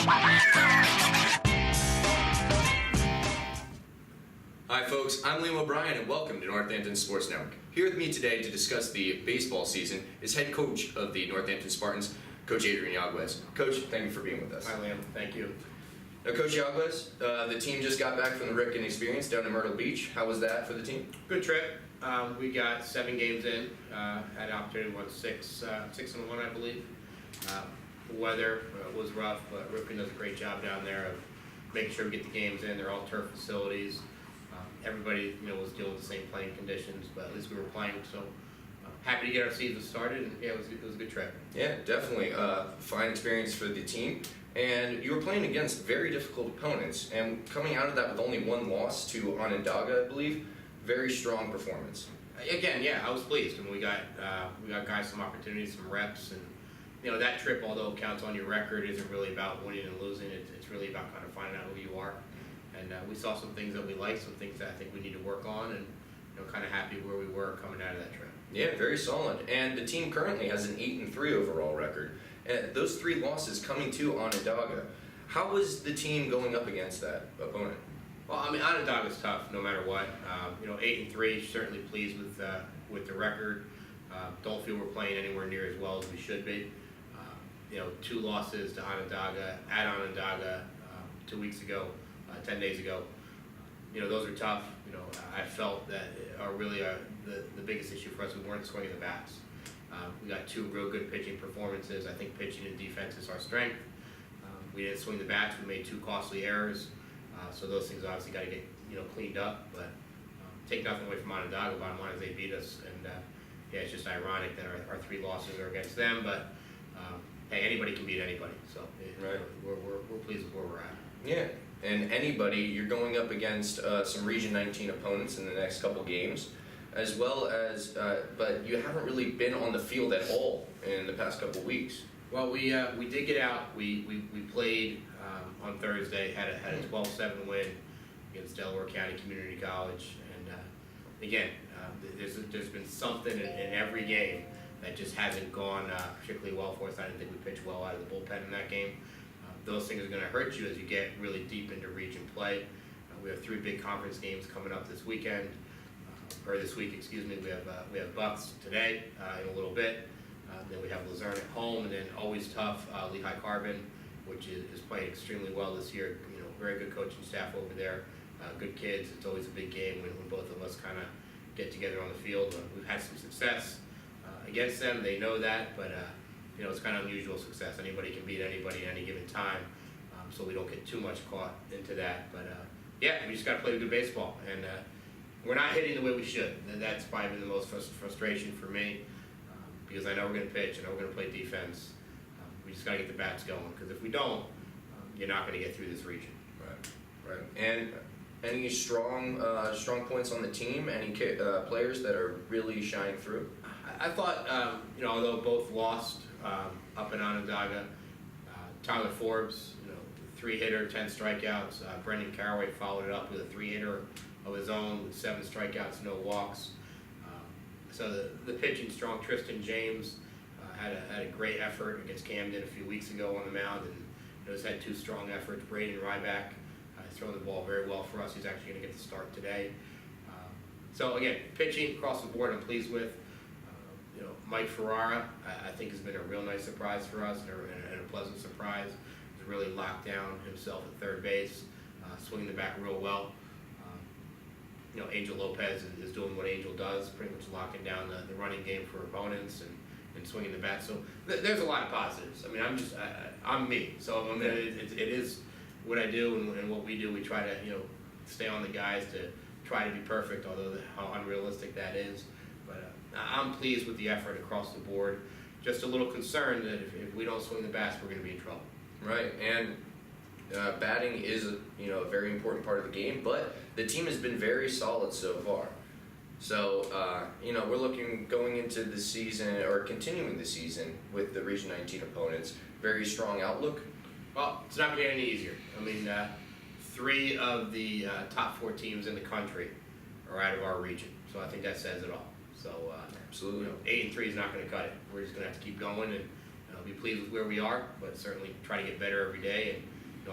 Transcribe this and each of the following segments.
Hi folks, I'm Liam O'Brien and welcome to Northampton Sports Network. Here with me today to discuss the baseball season is head coach of the Northampton Spartans, Coach Adrian Yaguez. Coach, thank you for being with us. Hi Liam, thank you. Now Coach Yaguez, the team just got back from the Ripken Experience down in Myrtle Beach. How was that for the team? Good trip. We got 7 games in, had an opportunity to win 6-1 I believe. The weather was rough, but Ripken does a great job down there of making sure we get the games in. They're all turf facilities. Everybody, was dealing with the same playing conditions, but at least we were playing. So happy to get our season started, and yeah, it was a good trip. Yeah, definitely. Fine experience for the team. And you were playing against very difficult opponents, and coming out of that with only 1 loss to Onondaga, I believe, very strong performance. Again, yeah, I was pleased, and we got guys some opportunities, some reps, and that trip, although it counts on your record, isn't really about winning and losing. It's really about kind of finding out who you are. And we saw some things that we liked, some things that I think we need to work on, and kind of happy where we were coming out of that trip. Yeah, very solid. And the team currently has an 8-3 overall record. And those 3 losses coming to Onondaga. How was the team going up against that opponent? Well, I mean, Onondaga's tough no matter what. 8-3, certainly pleased with the record. Don't feel we're playing anywhere near as well as we should be. 2 losses to Onondaga, at Onondaga 2 weeks ago, 10 days ago. Those are tough. I felt that are really the biggest issue for us. We weren't swinging the bats. We got 2 real good pitching performances. I think pitching and defense is our strength. We didn't swing the bats. We made 2 costly errors. So those things obviously got to get cleaned up. But take nothing away from Onondaga. Bottom line is they beat us, and yeah, it's just ironic that our 3 losses are against them. But hey, anybody can beat anybody. So right. We're pleased with where we're at. Yeah, and anybody, you're going up against some Region 19 opponents in the next couple games, as well as, but you haven't really been on the field at all in the past couple weeks. Well, we did get out. We played on Thursday, had a 12-7 win against Delaware County Community College, and again, there's been something in every game that just hasn't gone particularly well for us. I didn't think we pitched well out of the bullpen in that game. Those things are going to hurt you as you get really deep into region play. We have 3 big conference games coming up this weekend, or this week, excuse me. We have Bucks today in a little bit. Then we have Luzerne at home, and then always tough Lehigh Carbon, which is playing extremely well this year. Very good coaching staff over there, good kids. It's always a big game when both of us kind of get together on the field. We've had some success against them. They know that, but it's kind of unusual success. Anybody can beat anybody at any given time, so we don't get too much caught into that. But yeah, we just got to play good baseball, and we're not hitting the way we should. And that's probably been the most frustration for me, because I know we're going to pitch and I know we're going to play defense. We just got to get the bats going, because if we don't, you're not going to get through this region. Right. And any strong points on the team? Any players that are really shining through? I thought, although both lost up in Onondaga, Tyler Forbes, 3-hitter, 10 strikeouts. Brendan Caraway followed it up with a 3-hitter of his own with 7 strikeouts, no walks. So the pitching strong. Tristan James had a great effort against Camden a few weeks ago on the mound, and has had 2 strong efforts. Braden Ryback has thrown the ball very well for us. He's actually going to get the start today. So again, pitching across the board I'm pleased with. Mike Ferrara, I think, has been a real nice surprise for us, and a pleasant surprise. He's really locked down himself at third base, swinging the bat real well. Angel Lopez is doing what Angel does, pretty much locking down the running game for opponents and swinging the bat. So there's a lot of positives. I mean, I'm me. So I mean, it is what I do and what we do. We try to stay on the guys to try to be perfect, although how unrealistic that is. But I'm pleased with the effort across the board. Just a little concerned that if we don't swing the bats, we're going to be in trouble. Right, and batting is a very important part of the game, but the team has been very solid so far. So we're going into the season, or continuing the season with the Region 19 opponents. Very strong outlook. Well, it's not going to get any easier. I mean, 3 of the top 4 teams in the country are out of our region, so I think that says it all. So absolutely, 8-3 is not going to cut it. We're just going to have to keep going and be pleased with where we are, but certainly try to get better every day and,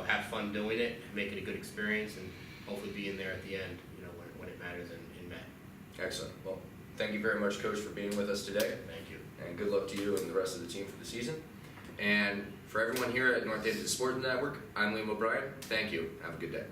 have fun doing it, make it a good experience, and hopefully be in there at the end, when it matters in May. Excellent. Well, thank you very much, Coach, for being with us today. Thank you. And good luck to you and the rest of the team for the season. And for everyone here at Northampton Sports Network, I'm Liam O'Brien. Thank you. Have a good day.